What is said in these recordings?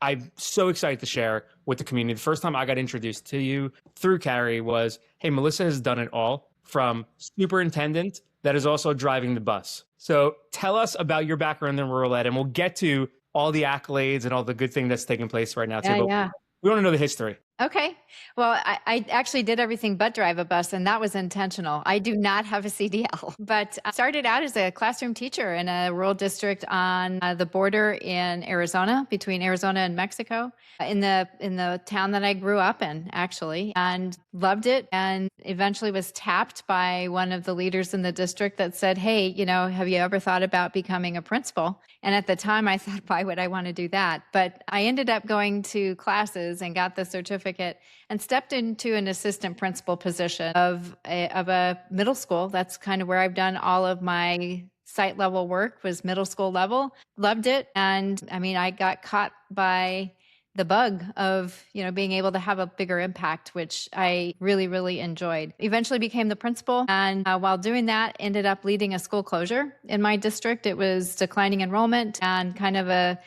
I'm so excited to share with the community. The first time I got introduced to you through Carrie was, hey, Melissa has done it all from superintendent that is also driving the bus. So tell us about your background in rural ed, and we'll get to all the accolades and all the good thing that's taking place right now too. Yeah, But yeah. we want to know the history. Okay. Well, I actually did everything but drive a bus, and that was intentional. I do not have a CDL, but I started out as a classroom teacher in a rural district on the border in Arizona, between Arizona and Mexico, in the town that I grew up in, actually, and loved it. And eventually was tapped by one of the leaders in the district that said, "Hey, have you ever thought about becoming a principal?" And at the time, I thought, why would I want to do that? But I ended up going to classes and got the certificate and stepped into an assistant principal position of a middle school. That's kind of where I've done all of my site level work, was middle school level. Loved it. And I mean, I got caught by the bug of, being able to have a bigger impact, which I really, really enjoyed. Eventually became the principal. And while doing that, ended up leading a school closure in my district. It was declining enrollment and kind of a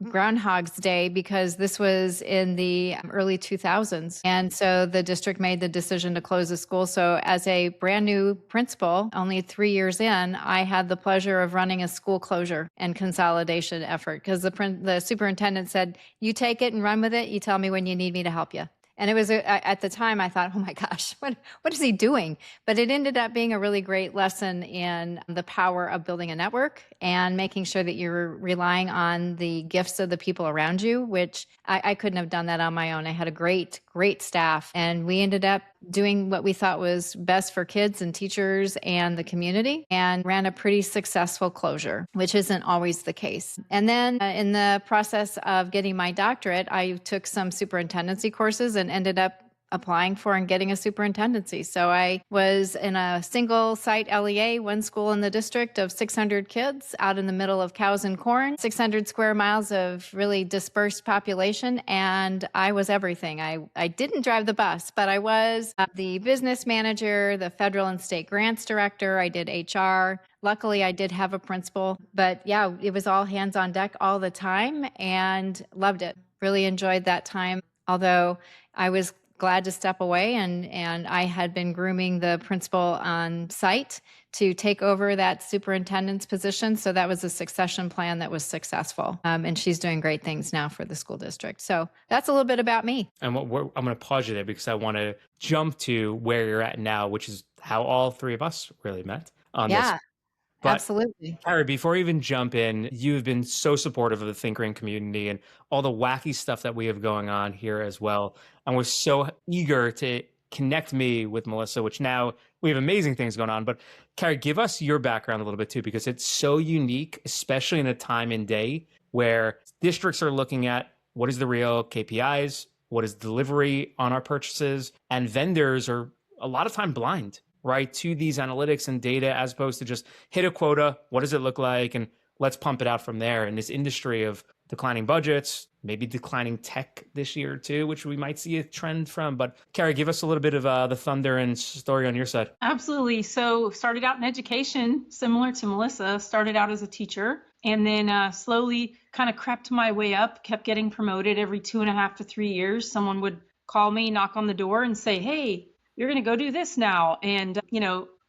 Groundhog's Day, because this was in the early 2000s. And so the district made the decision to close the school. So as a brand new principal, only 3 years in, I had the pleasure of running a school closure and consolidation effort, because the superintendent said, you take it and run with it. You tell me when you need me to help you. And it was at the time I thought, oh my gosh, what is he doing? But it ended up being a really great lesson in the power of building a network and making sure that you're relying on the gifts of the people around you, which I couldn't have done that on my own. I had a great, great staff, and we ended up doing what we thought was best for kids and teachers and the community, and ran a pretty successful closure, which isn't always the case. And then in the process of getting my doctorate, I took some superintendency courses and ended up applying for and getting a superintendency. So I was in a single site LEA, one school in the district of 600 kids out in the middle of cows and corn, 600 square miles of really dispersed population. And I was everything. I didn't drive the bus, but I was the business manager, the federal and state grants director. I did HR. Luckily, I did have a principal, but yeah, it was all hands on deck all the time, and loved it. Really enjoyed that time. Although I was glad to step away, and I had been grooming the principal on site to take over that superintendent's position. So that was a succession plan that was successful. And she's doing great things now for the school district. So that's a little bit about me. And I'm going to pause you there because I want to jump to where you're at now, which is how all three of us really met on this. But absolutely. Carrie, before we even jump in, you've been so supportive of the Think Ring community and all the wacky stuff that we have going on here as well. And we're so eager to connect me with Melissa, which now we have amazing things going on. But Carrie, give us your background a little bit too, because it's so unique, especially in a time and day where districts are looking at what is the real KPIs, what is delivery on our purchases, and vendors are a lot of time blind, right, to these analytics and data, as opposed to just hit a quota, what does it look like, and let's pump it out from there. In this industry of declining budgets, maybe declining tech this year too, which we might see a trend from. But Carrie, give us a little bit of the thunder and story on your side. Absolutely. So started out in education, similar to Melissa, started out as a teacher, and then slowly kind of crept my way up, kept getting promoted every 2.5 to 3 years. Someone would call me, knock on the door and say, hey, you're going to go do this now. And,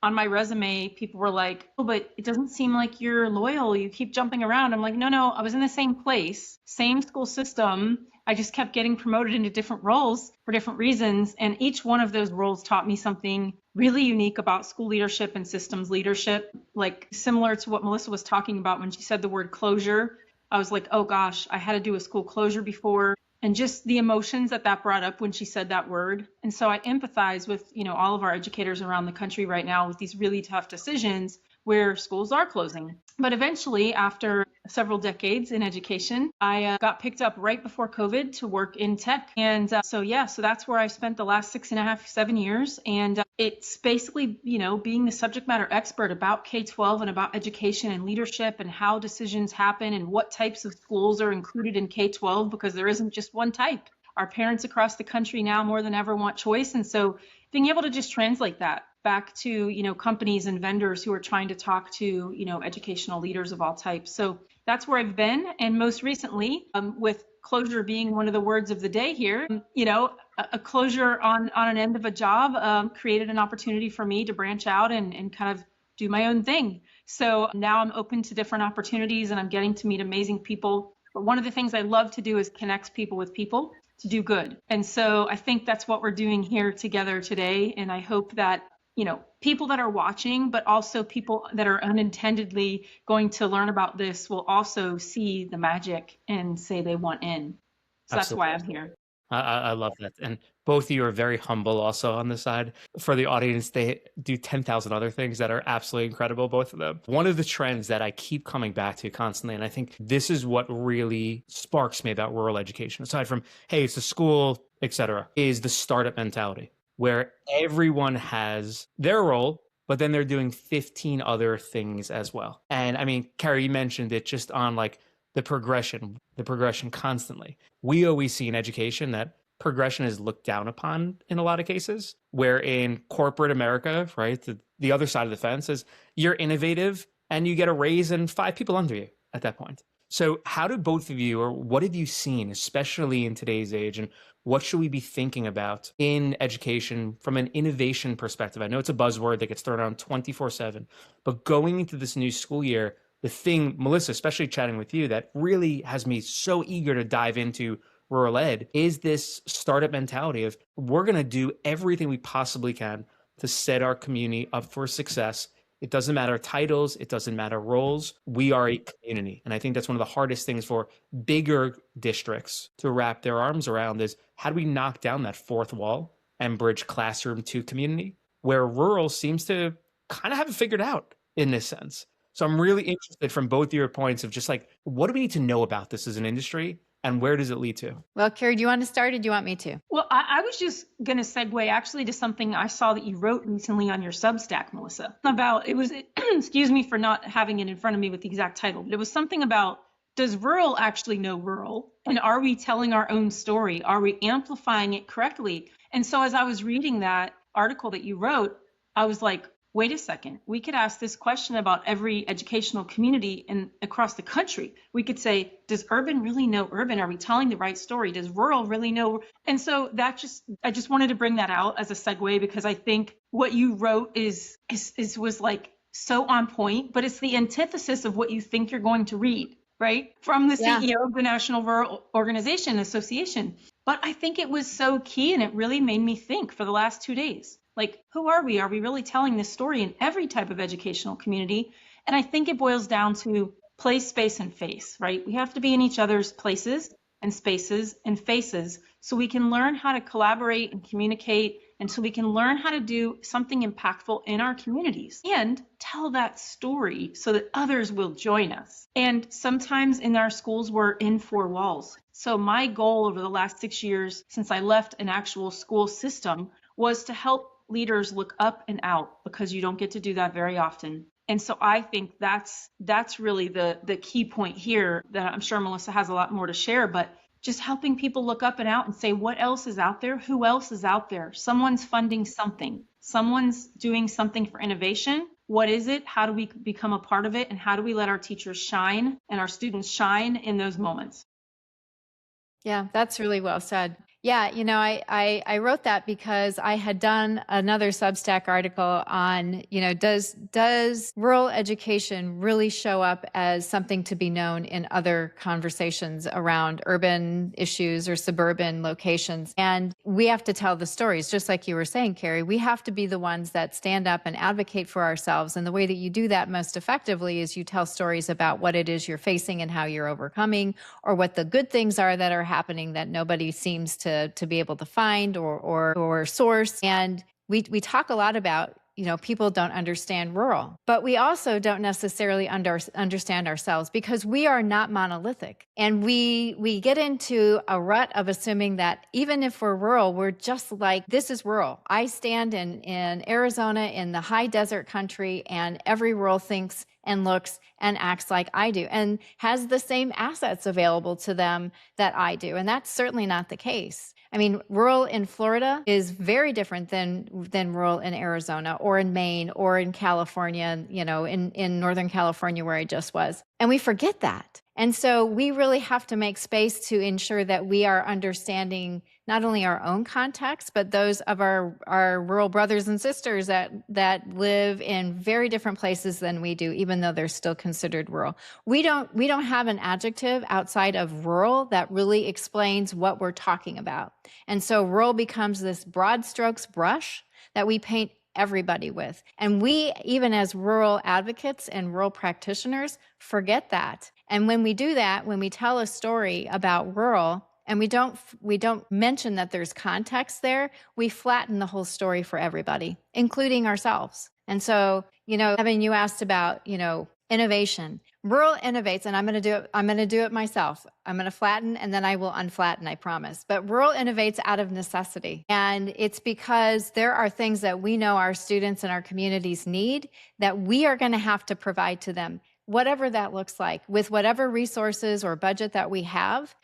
on my resume, people were like, oh, but it doesn't seem like you're loyal. You keep jumping around. I'm like, no, I was in the same place, same school system. I just kept getting promoted into different roles for different reasons. And each one of those roles taught me something really unique about school leadership and systems leadership, like similar to what Melissa was talking about when she said the word closure. I was like, oh gosh, I had to do a school closure before. And just the emotions that brought up when she said that word. And so I empathize with, all of our educators around the country right now with these really tough decisions where schools are closing. But eventually, after several decades in education, I got picked up right before COVID to work in tech. And so that's where I spent the last 6.5, 7 years. And it's basically, being the subject matter expert about K-12 and about education and leadership and how decisions happen and what types of schools are included in K-12, because there isn't just one type. Our parents across the country now more than ever want choice. And so being able to just translate that back to, companies and vendors who are trying to talk to, educational leaders of all types. So that's where I've been. And most recently, with closure being one of the words of the day here, you know, a closure on an end of a job created an opportunity for me to branch out and kind of do my own thing. So now I'm open to different opportunities and I'm getting to meet amazing people. But one of the things I love to do is connect people with people to do good. And so I think that's what we're doing here together today. And I hope that, you know, people that are watching, but also people that are unintendedly going to learn about this will also see the magic and say they want in. So that's why I'm here. I love that. And both of you are very humble also on the side. For the audience, they do 10,000 other things that are absolutely incredible, both of them. One of the trends that I keep coming back to constantly, and I think this is what really sparks me about rural education, aside from, hey, it's a school, etc., is the startup mentality, where everyone has their role, but then they're doing 15 other things as well. And I mean, Carrie, you mentioned it just on like the progression constantly. We always see in education that progression is looked down upon in a lot of cases, where in corporate America, right, the other side of the fence is you're innovative and you get a raise and 5 people under you at that point. So how do both of you, or what have you seen, especially in today's age, and what should we be thinking about in education from an innovation perspective? I know it's a buzzword that gets thrown around 24/7, but going into this new school year, the thing, Melissa, especially chatting with you, that really has me so eager to dive into rural ed is this startup mentality of we're going to do everything we possibly can to set our community up for success. It doesn't matter titles. It doesn't matter roles. We are a community. And I think that's one of the hardest things for bigger districts to wrap their arms around is how do we knock down that fourth wall and bridge classroom to community, where rural seems to kind of have it figured out in this sense. So I'm really interested from both your points of just like, what do we need to know about this as an industry and where does it lead to? Well, Carrie, do you want to start or do you want me to? Well, I was just going to segue actually to something I saw that you wrote recently on your Substack, Melissa, about, it was, excuse me for not having it in front of me with the exact title, but it was something about, does rural actually know rural? And are we telling our own story? Are we amplifying it correctly? And so as I was reading that article that you wrote, I was like, wait a second, we could ask this question about every educational community across the country. We could say, does urban really know urban? Are we telling the right story? Does rural really know? And so I just wanted to bring that out as a segue because I think what you wrote was like so on point, but it's the antithesis of what you think you're going to read, right? From the CEO of the National Rural Organization Association. But I think it was so key and it really made me think for the last 2 days. Like, who are we? Are we really telling this story in every type of educational community? And I think it boils down to place, space, and face, right? We have to be in each other's places and spaces and faces so we can learn how to collaborate and communicate and so we can learn how to do something impactful in our communities and tell that story so that others will join us. And sometimes in our schools, we're in 4 walls. So my goal over the last 6 years since I left an actual school system was to help leaders look up and out because you don't get to do that very often. And so I think that's really the key point here that I'm sure Melissa has a lot more to share, but just helping people look up and out and say, what else is out there? Who else is out there? Someone's funding something. Someone's doing something for innovation. What is it? How do we become a part of it? And how do we let our teachers shine and our students shine in those moments? Yeah, that's really well said. Yeah, you know, I wrote that because I had done another Substack article on, you know, does rural education really show up as something to be known in other conversations around urban issues or suburban locations? And we have to tell the stories, just like you were saying, Carrie. We have to be the ones that stand up and advocate for ourselves. And the way that you do that most effectively is you tell stories about what it is you're facing and how you're overcoming, or what the good things are that are happening that nobody seems to be able to find or source. And we talk a lot about, you know, people don't understand rural, but we also don't necessarily understand ourselves because we are not monolithic. And we get into a rut of assuming that even if we're rural, we're just like, this is rural. I stand in Arizona in the high desert country and every rural thinks and looks and acts like I do and has the same assets available to them that I do. And that's certainly not the case. I mean, rural in Florida is very different than rural in Arizona or in Maine or in California, in Northern California where I just was. And we forget that. And so we really have to make space to ensure that we are understanding not only our own context, but those of our rural brothers and sisters that live in very different places than we do, even though they're still considered rural. We don't have an adjective outside of rural that really explains what we're talking about. And so rural becomes this broad strokes brush that we paint everybody with. And we, even as rural advocates and rural practitioners, forget that. And when we do that, when we tell a story about rural and we don't mention that there's context there, we flatten the whole story for everybody, including ourselves. And so, Evan, you asked about, innovation. Rural innovates, and I'm going to do it myself. I'm going to flatten and then I will unflatten, I promise. But rural innovates out of necessity. And it's because there are things that we know our students and our communities need that we are going to have to provide to them. Whatever that looks like, with whatever resources or budget that we have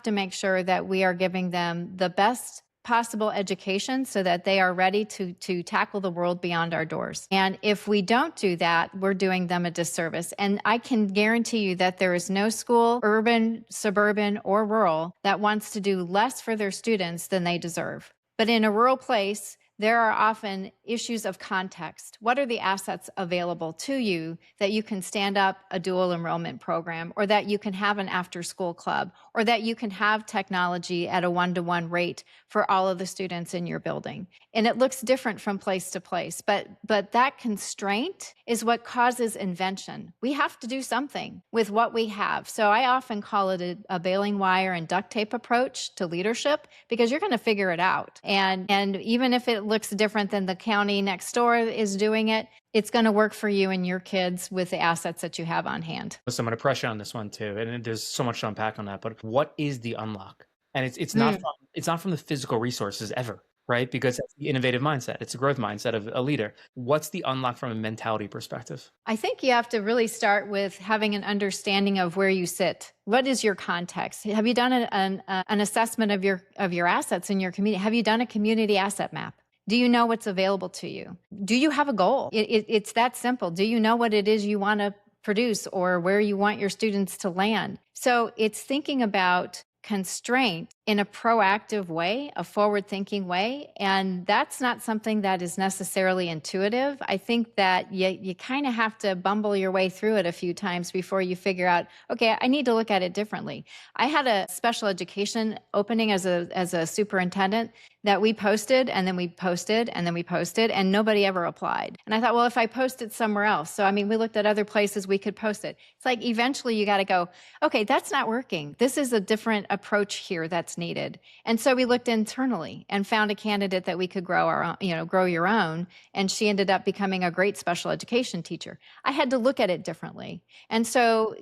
to make sure that we are giving them the best possible education so that they are ready to tackle the world beyond our doors. And if we don't do that, we're doing them a disservice. And I can guarantee you that there is no school, urban, suburban, or rural, that wants to do less for their students than they deserve. But in a rural place, there are often issues of context. What are the assets available to you that you can stand up a dual enrollment program, or that you can have an after-school club, or that you can have technology at a one-to-one rate for all of the students in your building? And it looks different from place to place, but that constraint is what causes invention. We have to do something with what we have. So I often call it a baling wire and duct tape approach to leadership, because you're going to figure it out. And even if it looks different than the county next door is doing it, it's going to work for you and your kids with the assets that you have on hand. So I'm going to pressure on this one too, and there's so much to unpack on that. But what is the unlock? And it's not from the physical resources ever, right? Because that's the innovative mindset. It's a growth mindset of a leader. What's the unlock from a mentality perspective? I think you have to really start with having an understanding of where you sit. What is your context? Have you done an assessment of your assets in your community? Have you done a community asset map? Do you know what's available to you? Do you have a goal? It's that simple. Do you know what it is you want to produce or where you want your students to land? So it's thinking about constraint in a proactive way, a forward-thinking way. And that's not something that is necessarily intuitive. I think that you kind of have to bumble your way through it a few times before you figure out, okay, I need to look at it differently. I had a special education opening as a superintendent that we posted, and then we posted, and then we posted, and nobody ever applied. And I thought, well, if I post it somewhere else. So, we looked at other places we could post it. It's like, eventually you got to go, okay, that's not working. This is a different approach here that's needed. And so we looked internally and found a candidate that we could grow your own. And she ended up becoming a great special education teacher. I had to look at it differently. And so,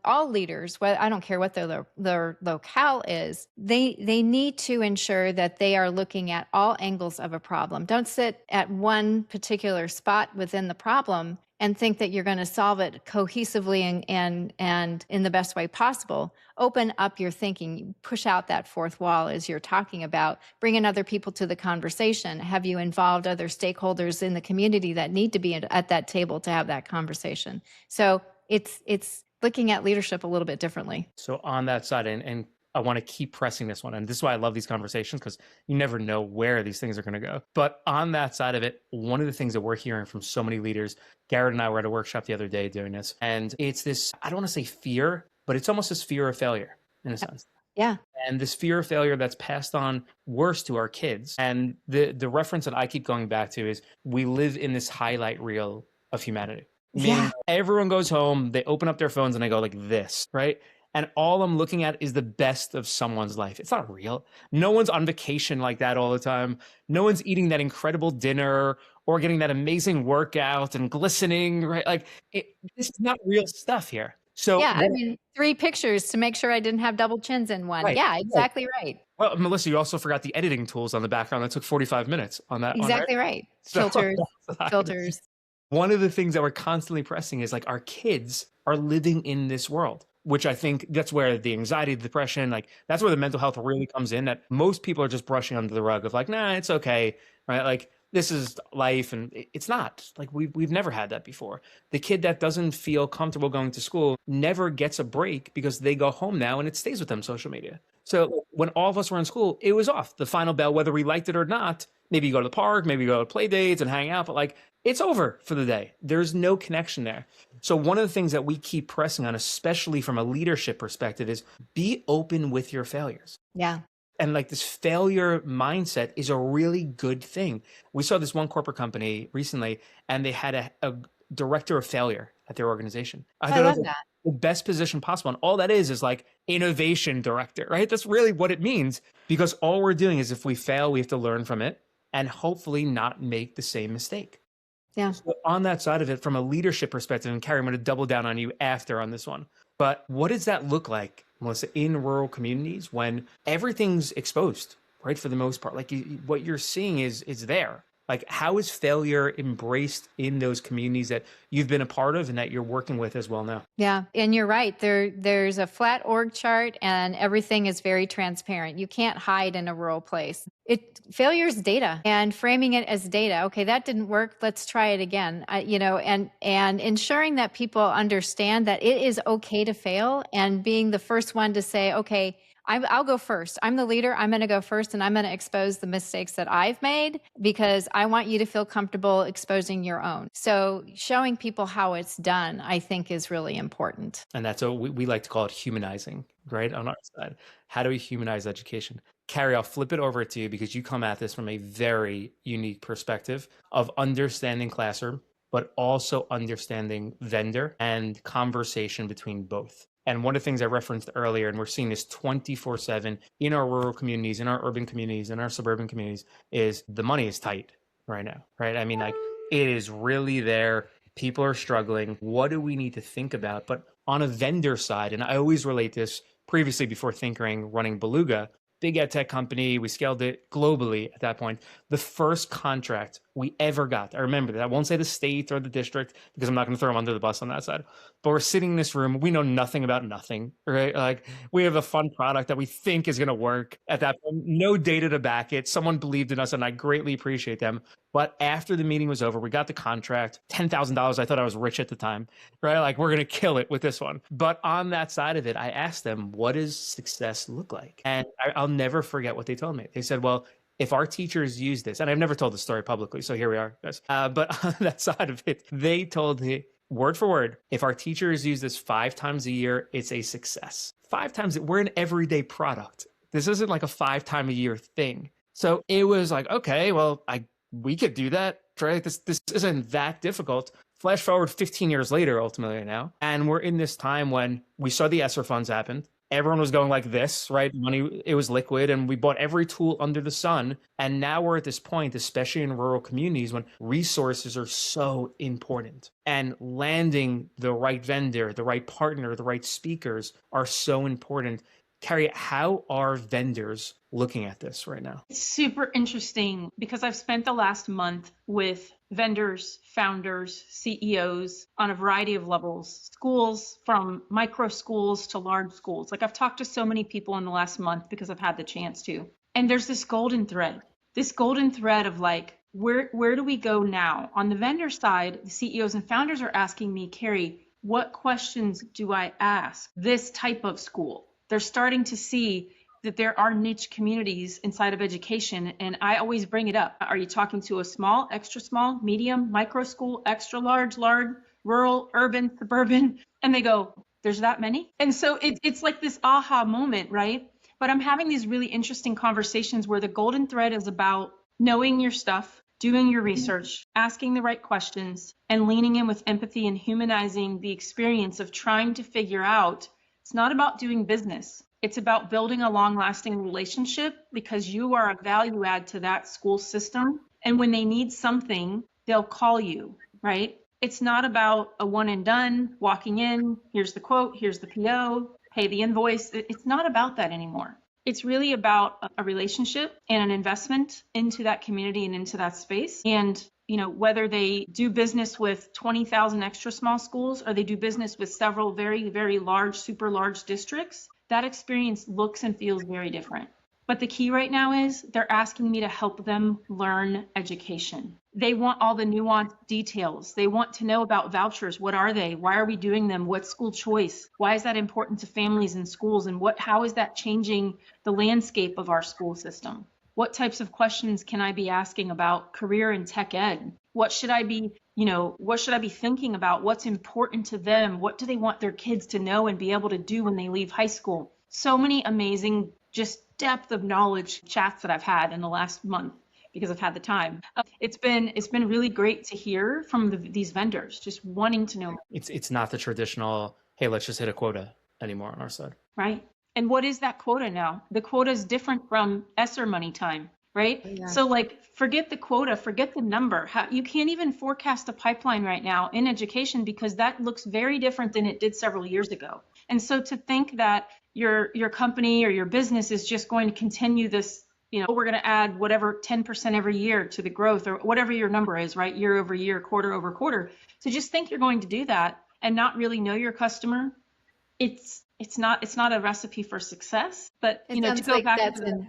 all leaders, I don't care what their locale is, they need to ensure that they are looking at all angles of a problem. Don't sit at one particular spot within the problem and think that you're going to solve it cohesively and in the best way possible. Open up your thinking, push out that fourth wall as you're talking about, bringing other people to the conversation. Have you involved other stakeholders in the community that need to be at that table to have that conversation? So it's looking at leadership a little bit differently. So on that side, and I want to keep pressing this one. And this is why I love these conversations, because you never know where these things are going to go. But on that side of it, one of the things that we're hearing from so many leaders, Garrett and I were at a workshop the other day doing this, and it's this, I don't want to say fear, but it's almost this fear of failure in a sense. Yeah. And this fear of failure that's passed on worse to our kids. And the reference that I keep going back to is we live in this highlight reel of humanity. Meaning everyone goes home, they open up their phones and they go like this, right? And all I'm looking at is the best of someone's life. It's not real. No one's on vacation like that all the time. No one's eating that incredible dinner or getting that amazing workout and glistening, right? Like this is not real stuff here. So yeah, 3 pictures to make sure I didn't have double chins in one. Right, yeah, exactly right. Well, Melissa, you also forgot the editing tools on the background that took 45 minutes on that. Exactly right. Filters. One of the things that we're constantly pressing is like our kids are living in this world, which I think that's where the anxiety, the depression, like that's where the mental health really comes in, that most people are just brushing under the rug of like, nah, it's okay, right? Like this is life, and it's not. Like we've never had that before. The kid that doesn't feel comfortable going to school never gets a break because they go home now and it stays with them, social media. So when all of us were in school, it was off. The final bell, whether we liked it or not, maybe you go to the park, maybe you go to play dates and hang out, but like it's over for the day. There's no connection there. So one of the things that we keep pressing on, especially from a leadership perspective, is be open with your failures. Yeah. And like this failure mindset is a really good thing. We saw this one corporate company recently, and they had a director of failure at their organization. I I thought it love was that. the best position possible. And all that is like innovation director, right? That's really what it means, because all we're doing is if we fail, we have to learn from it and hopefully not make the same mistake. Yeah. So on that side of it, from a leadership perspective, and Carrie, I'm going to double down on you after on this one, but what does that look like, Melissa, in rural communities when everything's exposed, right? For the most part, like what you're seeing is there. Like, how is failure embraced in those communities that you've been a part of and that you're working with as well now? Yeah, and you're right. There's a flat org chart and everything is very transparent. You can't hide in a rural place. Failure is data, and framing it as data. Okay, that didn't work. Let's try it again. And ensuring that people understand that it is okay to fail, and being the first one to say, okay, I'll go first. I'm the leader. I'm going to go first, and I'm going to expose the mistakes that I've made because I want you to feel comfortable exposing your own. So showing people how it's done, I think, is really important. And that's what we like to call it humanizing, right? On our side. How do we humanize education? Carrie, I'll flip it over to you because you come at this from a very unique perspective of understanding classroom, but also understanding vendor and conversation between both. And one of the things I referenced earlier, and we're seeing this 24/7 in our rural communities, in our urban communities, in our suburban communities, is the money is tight right now, right? I mean, like it is really there. People are struggling. What do we need to think about? But on a vendor side, and I always relate this previously before Thinkering, running Beluga, big ed tech company, we scaled it globally at that point. The first contract we ever got, I remember that. I won't say the state or the district because I'm not going to throw them under the bus on that side. But we're sitting in this room. We know nothing about nothing, right? Like we have a fun product that we think is going to work at that point. No data to back it. Someone believed in us, and I greatly appreciate them. But after the meeting was over, we got the contract, $10,000. I thought I was rich at the time, right? Like we're going to kill it with this one. But on that side of it, I asked them, what does success look like? And I'll never forget what they told me. They said, well, if our teachers use this, and I've never told the story publicly, so here we are, guys. But on that side of it, they told me word for word, if our teachers use this 5 times a year, it's a success. 5 times, we're an everyday product. This isn't like a 5 time a year thing. So it was like, okay, well, we could do that, right? This isn't that difficult. Flash forward 15 years later, ultimately now, and we're in this time when we saw the ESSER funds happen. Everyone was going like this, right? Money, it was liquid, and we bought every tool under the sun. And now we're at this point, especially in rural communities, when resources are so important. And landing the right vendor, the right partner, the right speakers are so important. Carrie, how are vendors looking at this right now? It's super interesting because I've spent the last month with vendors, founders, CEOs on a variety of levels, schools from micro schools to large schools. Like I've talked to so many people in the last month because I've had the chance to. And there's this golden thread of like, where do we go now? On the vendor side, the CEOs and founders are asking me, Carrie, what questions do I ask this type of school? They're starting to see that there are niche communities inside of education. And I always bring it up. Are you talking to a small, extra small, medium, micro school, extra large, rural, urban, suburban? And they go, there's that many? And so it's like this aha moment, right? But I'm having these really interesting conversations where the golden thread is about knowing your stuff, doing your research, asking the right questions, and leaning in with empathy and humanizing the experience of trying to figure out. It's not about doing business. It's about building a long-lasting relationship because you are a value add to that school system. And when they need something, they'll call you, right? It's not about a one and done, walking in, here's the quote, here's the PO, pay the invoice. It's not about that anymore. It's really about a relationship and an investment into that community and into that space. And whether they do business with 20,000 extra small schools or they do business with several very, very large, super large districts, that experience looks and feels very different. But the key right now is they're asking me to help them learn education. They want all the nuanced details. They want to know about vouchers. What are they? Why are we doing them? What's school choice? Why is that important to families and schools? And how is that changing the landscape of our school system? What types of questions can I be asking about career and tech ed? What should I be thinking about? What's important to them? What do they want their kids to know and be able to do when they leave high school? So many amazing, just depth of knowledge chats that I've had in the last month because I've had the time. It's been really great to hear from these vendors just wanting to know. It's not the traditional, hey, let's just hit a quota anymore on our side. Right. And what is that quota now? The quota is different from ESSER money time, right? Yeah. So like, forget the quota, forget the number. You can't even forecast a pipeline right now in education because that looks very different than it did several years ago. And so to think that your company or your business is just going to continue this, we're going to add whatever 10% every year to the growth or whatever your number is, right? Year over year, quarter over quarter. So just think you're going to do that and not really know your customer. It's not a recipe for success, but to go like back to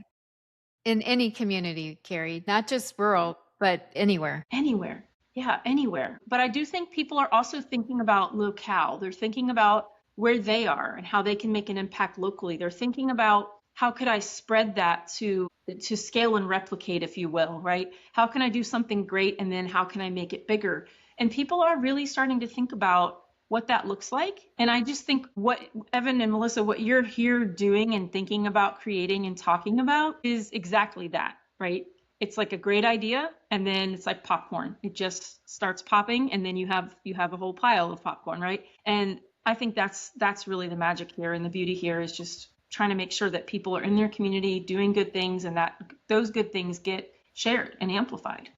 in any community, Carrie, not just rural, but anywhere. Anywhere. Yeah, anywhere. But I do think people are also thinking about locale. They're thinking about where they are and how they can make an impact locally. They're thinking about how could I spread that to scale and replicate, if you will, right? How can I do something great and then how can I make it bigger? And people are really starting to think about what that looks like. And I just think what Evan and Melissa, what you're here doing and thinking about creating and talking about is exactly that, right? It's like a great idea and then it's like popcorn. It just starts popping and then you have a whole pile of popcorn, right? And I think that's really the magic here, and the beauty here is just trying to make sure that people are in their community doing good things and that those good things get shared and amplified.